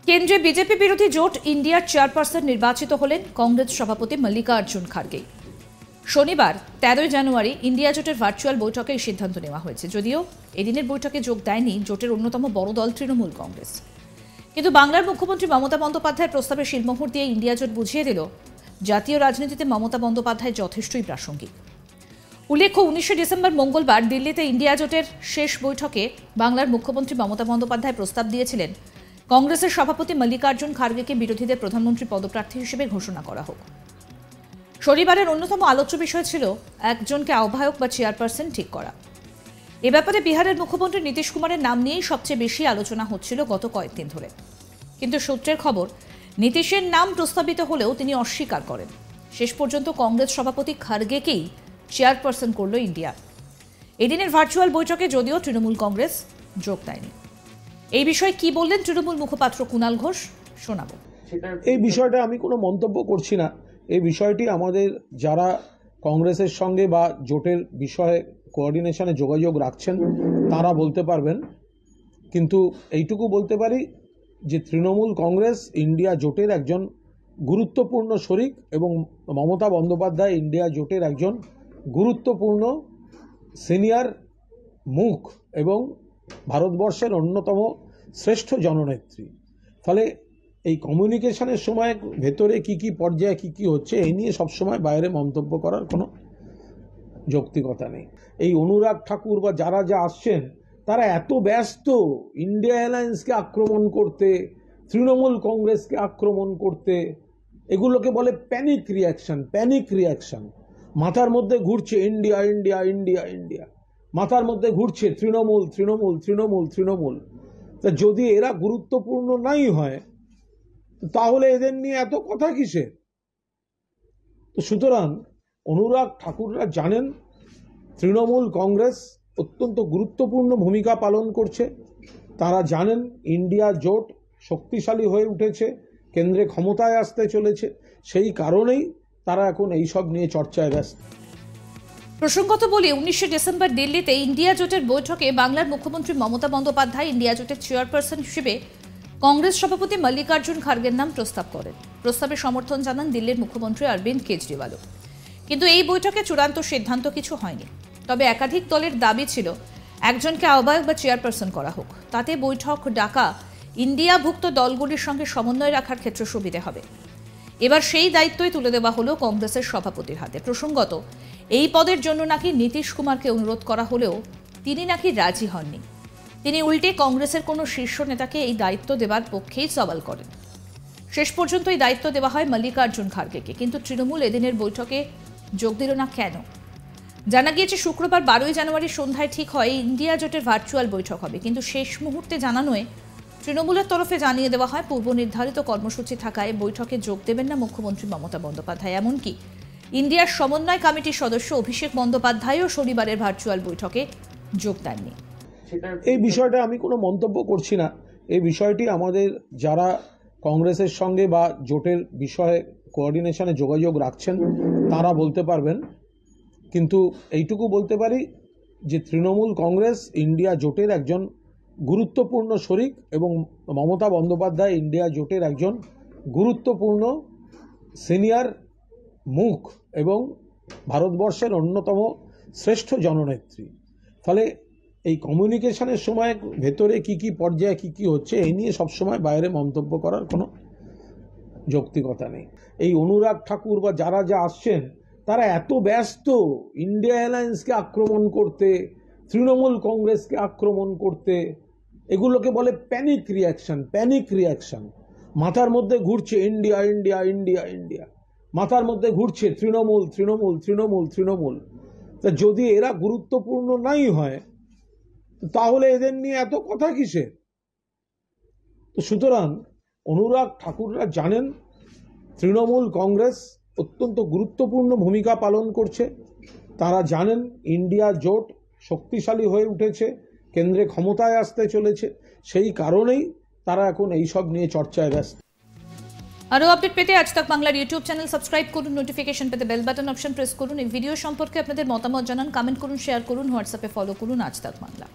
কেন্দ্রে বিজেপি বিরোধী জোট ইন্ডিয়ার চেয়ারপারসন নির্বাচিত হলেন কংগ্রেস সভাপতি মল্লিকার্জুন খার্গে। শনিবার 13 জানুয়ারি ইন্ডিয়া জোটের ভার্চুয়াল বৈঠকে এই সিদ্ধান্ত নেওয়া হয়েছে। যদিও এদিনের বৈঠকে যোগ দেয়নি জোটের অন্যতম বড় দল তৃণমূল কংগ্রেস, কিন্তু বাংলার মুখ্যমন্ত্রী মমতা বন্দ্যোপাধ্যায়ের প্রস্তাবে শিলমোহর দিয়ে ইন্ডিয়া জোট বুঝিয়ে দিল জাতীয় রাজনীতিতে মমতা বন্দ্যোপাধ্যায় যথেষ্টই প্রাসঙ্গিক। উল্লেখ্য 19 ডিসেম্বর মঙ্গলবার দিল্লিতে ইন্ডিয়া জোটের শেষ বৈঠকে বাংলার মুখ্যমন্ত্রী মমতা বন্দ্যোপাধ্যায় প্রস্তাব দিয়েছিলেন কংগ্রেসের সভাপতি মল্লিকার্জুন খার্গেকে বিরোধীদের প্রধানমন্ত্রী পদপ্রার্থী হিসেবে ঘোষণা করা হোক। শনিবারের অন্যতম আলোচ্য বিষয় ছিল একজনকে আহ্বায়ক বা চেয়ারপারসন ঠিক করা। এ ব্যাপারে বিহারের মুখ্যমন্ত্রী নীতিশ কুমারের নাম নিয়েই সবচেয়ে বেশি আলোচনা হচ্ছিল গত কয়েকদিন ধরে। কিন্তু সূত্রের খবর, নীতিশের নাম প্রস্তাবিত হলেও তিনি অস্বীকার করেন। শেষ পর্যন্ত কংগ্রেস সভাপতি খার্গেকেই চেয়ারপারসন করল ইন্ডিয়া। এদিনের ভার্চুয়াল বৈঠকে যদিও তৃণমূল কংগ্রেস যোগ দেয়নি। এই বিষয়ে কি বললেন তৃণমূল মুখপাত্র কুণাল ঘোষ, শোনাবো। এই বিষয়টা আমি কোনো মন্তব্য করছি না। এই বিষয়টি আমাদের যারা কংগ্রেসের সঙ্গে বা জোটের বিষয়ে কোঅর্ডিনেশনে যোগাযোগ রাখছেন তারা বলতে পারবেন। কিন্তু এইটুকু বলতে পারি যে তৃণমূল কংগ্রেস ইন্ডিয়া জোটের একজন গুরুত্বপূর্ণ শরিক এবং মমতা বন্দ্যোপাধ্যায় ইন্ডিয়া জোটের একজন গুরুত্বপূর্ণ সিনিয়র মুখ এবং ভারতবর্ষের অন্যতম শ্রেষ্ঠ জননেত্রী। ফলে এই কমিউনিকেশনের সময় ভেতরে কি পর্যায়ে কি হচ্ছে এই নিয়ে সবসময় বাইরে মন্তব্য করার কোনো যৌক্তিকতা নেই। এই অনুরাগ ঠাকুর বা যারা আসছেন তারা এত ব্যস্ত ইন্ডিয়া অ্যালায়েন্সকে আক্রমণ করতে, তৃণমূল কংগ্রেসকে আক্রমণ করতে, এগুলোকে বলে প্যানিক রিয়াকশন। মাথার মধ্যে ঘুরছে ইন্ডিয়া ইন্ডিয়া ইন্ডিয়া ইন্ডিয়া, মাথার মধ্যে ঘুরছে তৃণমূল তৃণমূল তৃণমূল তৃণমূল। তা যদি এরা গুরুত্বপূর্ণ নাই হয় তাহলে এদের নিয়ে এত কথা কিসের? তো সুতরাং অনুরাগ ঠাকুররা জানেন তৃণমূল কংগ্রেস অত্যন্ত গুরুত্বপূর্ণ ভূমিকা পালন করছে। তারা জানেন ইন্ডিয়া জোট শক্তিশালী হয়ে উঠেছে, কেন্দ্রে ক্ষমতায় আসতে চলেছে। সেই কারণেই তারা এখন এইসব নিয়ে চর্চায় ব্যস্ত। প্রসঙ্গত বলি 19 ডিসেম্বর দিল্লিতে ইন্ডিয়া জোটের বৈঠকে বাংলার মুখ্যমন্ত্রী মমতা বন্দ্যোপাধ্যায় ইন্ডিয়া জোটের চেয়ারপারসন হিসেবে কংগ্রেস সভাপতি মল্লিকার্জুন খার্গের নাম প্রস্তাব করেন। প্রস্তাবে সমর্থন জানান দিল্লির মুখ্যমন্ত্রী অরবিন্দ কেজরিওয়ালও। কিন্তু এই বৈঠকে চূড়ান্ত সিদ্ধান্ত কিছু হয়নি। তবে একাধিক দলের দাবি ছিল একজনকে আহ্বায়ক বা চেয়ারপারসন করা হোক। তাতে বৈঠক ডাকা ইন্ডিয়াভুক্ত দলগুলির সঙ্গে সমন্বয় রাখার ক্ষেত্রে সুবিধে হবে। এবার সেই দায়িত্বই তুলে দেওয়া হলো কংগ্রেসের সভাপতির হাতে। প্রসঙ্গত এই পদের জন্য নাকি নীতিশ কুমারকে অনুরোধ করা হলেও তিনি নাকি রাজি হননি। তিনি উল্টে কংগ্রেসের কোনো শীর্ষ নেতাকে এই দায়িত্ব দেওয়ার পক্ষেই সওয়াল করেন। শেষ পর্যন্ত এই দায়িত্ব দেওয়া হয় মল্লিকার্জুন খার্গেকে। কিন্তু তৃণমূল এদিনের বৈঠকে যোগ দিল না কেন? জানা গিয়েছে শুক্রবার 12 জানুয়ারি সন্ধ্যায় ঠিক হয় ইন্ডিয়া জোটের ভার্চুয়াল বৈঠক হবে। কিন্তু শেষ মুহূর্তে জানানোয় তৃণমূলের তরফে জানিয়ে দেওয়া হয় পূর্ব নির্ধারিত কর্মসূচি থাকায় বৈঠকে যোগ দেবেন না মুখ্যমন্ত্রী মমতা বন্দ্যোপাধ্যায়। এমনকি ইন্ডিয়ার সমন্বয় কমিটির সদস্য অভিষেক বন্দ্যোপাধ্যায়ও শনিবারের ভার্চুয়াল বৈঠকে যোগ দেননি। এই বিষয়টা আমি কোনো মন্তব্য করছি না। এই বিষয়টি আমাদের যারা কংগ্রেসের সঙ্গে বা জোটের বিষয়ে কোঅর্ডিনেশনে যোগাযোগ রাখছেন তারা বলতে পারবেন। কিন্তু এইটুকু বলতে পারি যে তৃণমূল কংগ্রেস ইন্ডিয়া জোটের একজন গুরুত্বপূর্ণ শরিক এবং মমতা বন্দ্যোপাধ্যায় ইন্ডিয়া জোটের একজন গুরুত্বপূর্ণ সিনিয়র মুখ এবং ভারতবর্ষের অন্যতম শ্রেষ্ঠ জননেত্রী। ফলে এই কমিউনিকেশনের সময় ভেতরে কি পর্যায়ে কি হচ্ছে এই নিয়ে সবসময় বাইরে মন্তব্য করার কোনো যৌক্তিকতা নেই। এই অনুরাগ ঠাকুর বা যারা আসছেন তারা এত ব্যস্ত ইন্ডিয়া অ্যালায়েন্সকে আক্রমণ করতে, তৃণমূল কংগ্রেসকে আক্রমণ করতে, এগুলোকে বলে প্যানিক রিয়াকশন। মাথার মধ্যে ঘুরছে ইন্ডিয়া ইন্ডিয়া ইন্ডিয়া ইন্ডিয়া, মাথার মধ্যে ঘুরছে তৃণমূল তৃণমূল তৃণমূল তৃণমূল। তা যদি এরা গুরুত্বপূর্ণ নাই হয় তাহলে এদের নিয়ে এত কথা কিসের? তো সুতরাং অনুরাগ ঠাকুররা জানেন তৃণমূল কংগ্রেস অত্যন্ত গুরুত্বপূর্ণ ভূমিকা পালন করছে। তারা জানেন ইন্ডিয়া জোট শক্তিশালী হয়ে উঠেছে, কেন্দ্রে ক্ষমতায় আসতে চলেছে। সেই কারণেই তারা এখন এইসব নিয়ে চর্চায় ব্যস্ত। আরও আপডেট পেতে আজ তাক বাংলার ইউটিউব চ্যানেল সাবস্ক্রাইব করুন, নোটিফিকেশন পেতে বেল বাটন অপশন প্রেস করুন। এই ভিডিও সম্পর্কে আপনাদের মতামত জানান, কমেন্ট করুন, শেয়ার করুন, হোয়াটসঅ্যাপে ফলো করুন আজ তাক বাংলা।